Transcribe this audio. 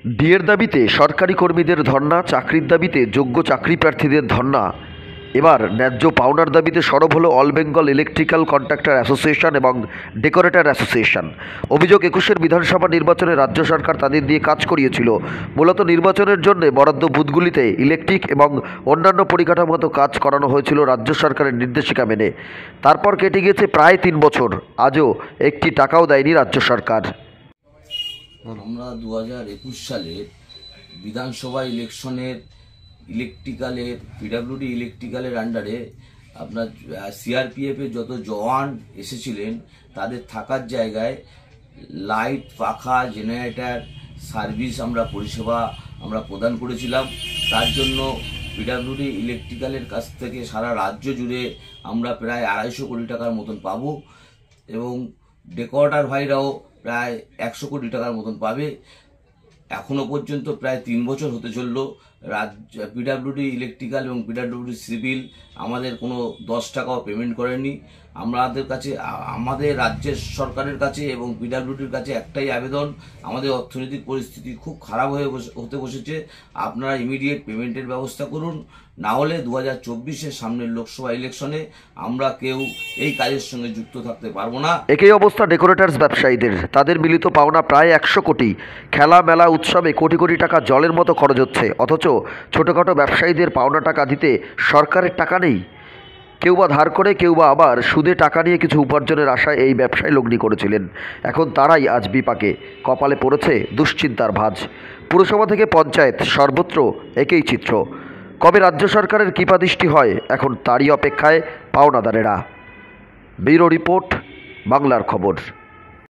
ডিএর দাবিতে সরকারি কর্মীদের ধর্না, চাকরির দাবিতে যোগ্য চাকরি প্রার্থীদের ধর্না। এবার ন্যায্য পাওনার দাবিতে সরব হলো all Bengal electrical contractor association এবং ডেকোরেটর অ্যাসোসিয়েশন। অভিযোগ, 21-এর বিধানসভা নির্বাচনে রাজ্য সরকার তাদের দিয়ে কাজ করিয়েছিল। মূলত নির্বাচনের জন্য বরাদ্দ বুথগুলিতে ইলেকট্রিক এবং অন্যান্য পরিকাঠামোগত কাজ করানো হয়েছিল রাজ্য সরকারের নির্দেশিকা মেনে। তারপর কেটে গিয়েছে প্রায় 3 বছর, আজও একটি টাকাও দেয়নি রাজ্য সরকার। আমরা 2021 সালের বিধানসভা ইলেকশনের ইলেকট্রিক্যালের পিডাব্লিউডি ইলেকট্রিক্যালের আন্ডারে আপনার সিআরপিএফের যত জওয়ান এসেছিলেন তাদের থাকার জায়গায় লাইট, পাখা, জেনারেটর সার্ভিস পরিষেবা আমরা প্রদান করেছিলাম। তার জন্য পিডাব্লিউডি ইলেকট্রিক্যালের কাছ থেকে সারা রাজ্য জুড়ে আমরা প্রায় 250 কোটি টাকার মতন পাবো এবং ডেকোরেটর ভাইরাও প্রায় 100 কোটি টাকার মতন পাবে। এখনো পর্যন্ত প্রায় 3 বছর হতে চলল পিডাব্লিউডি ইলেকট্রিক্যাল এবং পিডাব্লিউডি সিভিল আমাদের কোনো 10 টাকাও পেমেন্ট করেনি। আমাদের রাজ্যের সরকারের কাছে এবং পিডাব্লিউডির কাছে একটাই আবেদন, আমাদের অর্থনৈতিক পরিস্থিতি খুব খারাপ হতে বসেছে, আপনারা ইমিডিয়েট পেমেন্টের ব্যবস্থা করুন, না হলে 2024-এর সামনের লোকসভা ইলেকশনে আমরা কেউ এই কাজের সঙ্গে যুক্ত থাকতে পারবো না। একই অবস্থা ডেকোরেটার্স ব্যবসায়ীদের। তাদের মিলিত পাওনা প্রায় 100 কোটি। খেলা, মেলা, উৎসবে কোটি কোটি টাকা জলের মতো খরচ হচ্ছে, অথচ ছোটোখাটো ব্যবসায়ীদের পাওনা টাকা দিতে সরকারের টাকা নেই। কেউ বা ধার করে, কেউ বা আবার সুদে টাকা নিয়ে কিছু উপার্জনের আশায় এই ব্যবসায় লগ্নি করেছিলেন। এখন তারাই আজ বিপাকে, কপালে পড়েছে দুশ্চিন্তার ভাঁজ। পুরসভা থেকে পঞ্চায়েত, সর্বত্র একই চিত্র। কবে রাজ্য সরকারের কৃপাদৃষ্টি হয়, এখন তারই অপেক্ষায় পাওনাদারেরা। ব্যুরো রিপোর্ট, বাংলার খবর।